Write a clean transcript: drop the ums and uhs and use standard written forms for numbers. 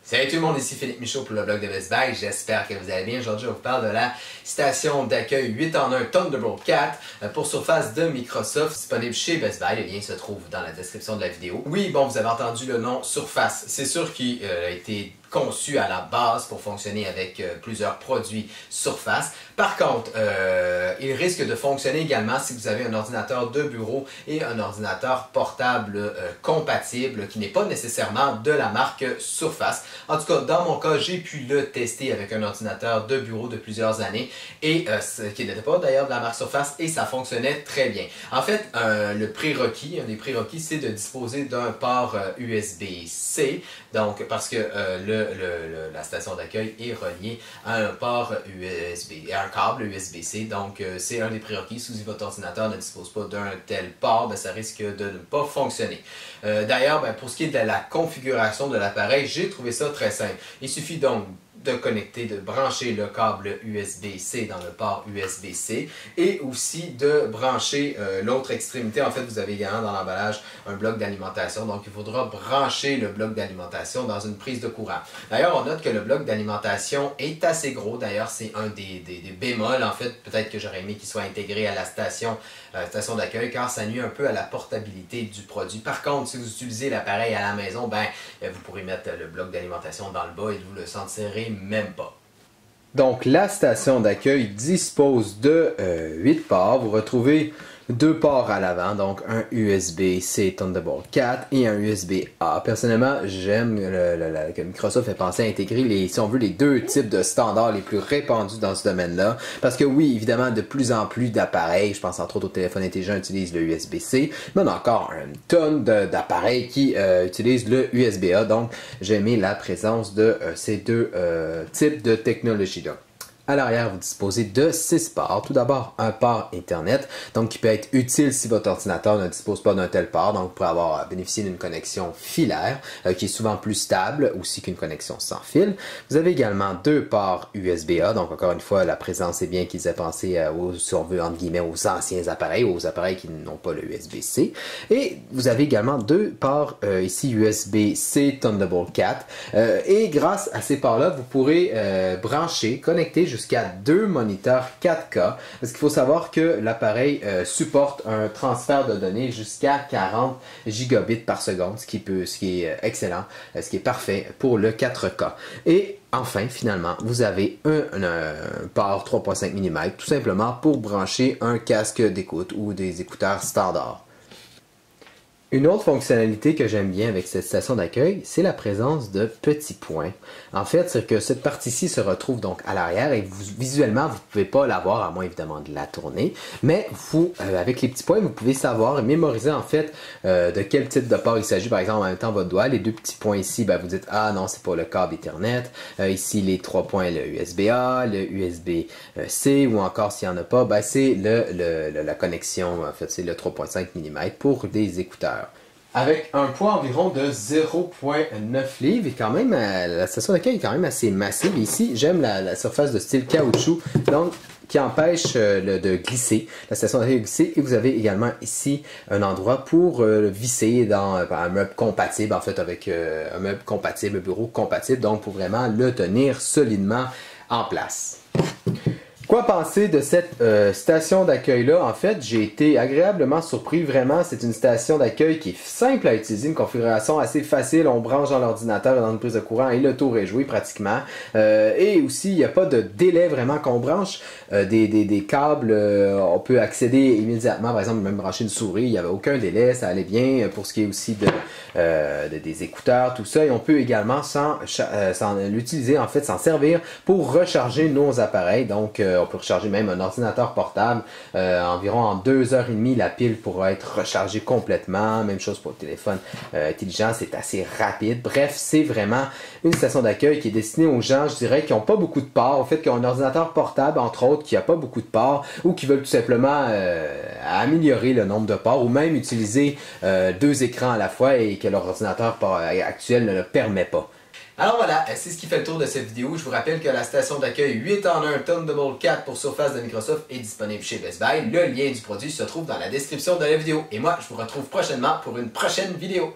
Salut tout le monde, ici Philippe Michaud pour le blog de Best Buy. J'espère que vous allez bien. Aujourd'hui, je vous parle de la station d'accueil 8 en 1 Thunderbolt 4 pour Surface de Microsoft, disponible chez Best Buy. Le lien se trouve dans la description de la vidéo. Oui, bon, vous avez entendu le nom Surface. C'est sûr qu'il a été conçu à la base pour fonctionner avec plusieurs produits Surface. Par contre, il risque de fonctionner également si vous avez un ordinateur de bureau et un ordinateur portable compatible qui n'est pas nécessairement de la marque Surface. En tout cas, dans mon cas, j'ai pu le tester avec un ordinateur de bureau de plusieurs années et qui n'était pas d'ailleurs de la marque Surface et ça fonctionnait très bien. En fait, le prérequis, un des prérequis, c'est de disposer d'un port USB-C. Donc, parce que la station d'accueil est reliée à un port USB, à un câble USB-C. Donc, c'est un des prérequis. Si votre ordinateur ne dispose pas d'un tel port, ça risque de ne pas fonctionner. D'ailleurs, pour ce qui est de la configuration de l'appareil, j'ai trouvé ça très simple. Il suffit donc de connecter, de brancher le câble USB-C dans le port USB-C et aussi de brancher l'autre extrémité. En fait, vous avez également dans l'emballage un bloc d'alimentation. Donc, il faudra brancher le bloc d'alimentation dans une prise de courant. D'ailleurs, on note que le bloc d'alimentation est assez gros. D'ailleurs, c'est un des bémols. En fait, peut-être que j'aurais aimé qu'il soit intégré à la station d'accueil car ça nuit un peu à la portabilité du produit. Par contre, si vous utilisez l'appareil à la maison, vous pourrez mettre le bloc d'alimentation dans le bas et vous le sentirez même pas. Donc, la station d'accueil dispose de 8 ports. Vous retrouvez 2 ports à l'avant, donc un USB-C Thunderbolt 4 et un USB-A. Personnellement, j'aime que Microsoft ait pensé à intégrer si on veut, les deux types de standards les plus répandus dans ce domaine-là. Parce que oui, évidemment, de plus en plus d'appareils, je pense entre autres au téléphone intelligent, utilisent le USB-C, mais on a encore une tonne d'appareils qui utilisent le USB-A. Donc, j'ai aimé la présence de ces deux types de technologies-là. À l'arrière, vous disposez de 6 ports. Tout d'abord, un port Internet, donc qui peut être utile si votre ordinateur ne dispose pas d'un tel port. Donc, vous pourrez bénéficier d'une connexion filaire qui est souvent plus stable aussi qu'une connexion sans fil. Vous avez également 2 ports USB-A. Donc, encore une fois, la présence est bien qu'ils aient pensé si on veut, entre guillemets, aux anciens appareils, aux appareils qui n'ont pas le USB-C. Et vous avez également 2 ports ici USB-C Thunderbolt 4. Et grâce à ces ports-là, vous pourrez brancher, connecter jusqu'à 2 moniteurs 4K, parce qu'il faut savoir que l'appareil supporte un transfert de données jusqu'à 40 gigabits par seconde, ce qui est excellent, ce qui est parfait pour le 4K. Et enfin, finalement, vous avez un port 3.5 mm, tout simplement pour brancher un casque d'écoute ou des écouteurs standards. Une autre fonctionnalité que j'aime bien avec cette station d'accueil, c'est la présence de petits points. En fait, c'est que cette partie-ci se retrouve donc à l'arrière et visuellement, vous ne pouvez pas la voir, à moins évidemment de la tourner. Mais vous, avec les petits points, vous pouvez savoir et mémoriser en fait de quel type de port il s'agit. Par exemple, en même temps, votre doigt, les 2 petits points ici, vous dites « Ah non, c'est pas le câble Ethernet ». Ici, les 3 points, le USB-A, le USB-C ou encore s'il n'y en a pas, c'est la connexion, en fait, c'est le 3.5 mm pour des écouteurs. Avec un poids environ de 0.9 livres, et quand même, la station d'accueil est quand même assez massive. Ici, j'aime la surface de style caoutchouc, donc qui empêche de glisser, la station d'accueil de glisser. Et vous avez également ici un endroit pour visser dans un meuble compatible, en fait, avec un meuble compatible, un bureau compatible, donc pour vraiment le tenir solidement en place. Quoi penser de cette station d'accueil-là? En fait, j'ai été agréablement surpris. Vraiment, c'est une station d'accueil qui est simple à utiliser, une configuration assez facile. On branche dans l'ordinateur et dans une prise de courant et le tour est joué pratiquement. Et aussi, il n'y a pas de délai vraiment qu'on branche. Des câbles, on peut accéder immédiatement. Par exemple, même brancher une souris, il n'y avait aucun délai, ça allait bien. Pour ce qui est aussi des écouteurs, tout ça. Et on peut également l'utiliser, en fait, s'en servir pour recharger nos appareils. Donc, on peut recharger même un ordinateur portable. Environ en 2h30, la pile pourra être rechargée complètement. Même chose pour le téléphone intelligent, c'est assez rapide. Bref, c'est vraiment une station d'accueil qui est destinée aux gens, je dirais, qui n'ont pas beaucoup de ports. Au fait, qui ont un ordinateur portable, entre autres, qui n'a pas beaucoup de ports ou qui veulent tout simplement améliorer le nombre de ports ou même utiliser 2 écrans à la fois et que leur ordinateur actuel ne le permet pas. Alors voilà, c'est ce qui fait le tour de cette vidéo. Je vous rappelle que la station d'accueil 8 en 1 Thunderbolt 4 pour Surface de Microsoft est disponible chez Best Buy. Le lien du produit se trouve dans la description de la vidéo. Et moi, je vous retrouve prochainement pour une prochaine vidéo.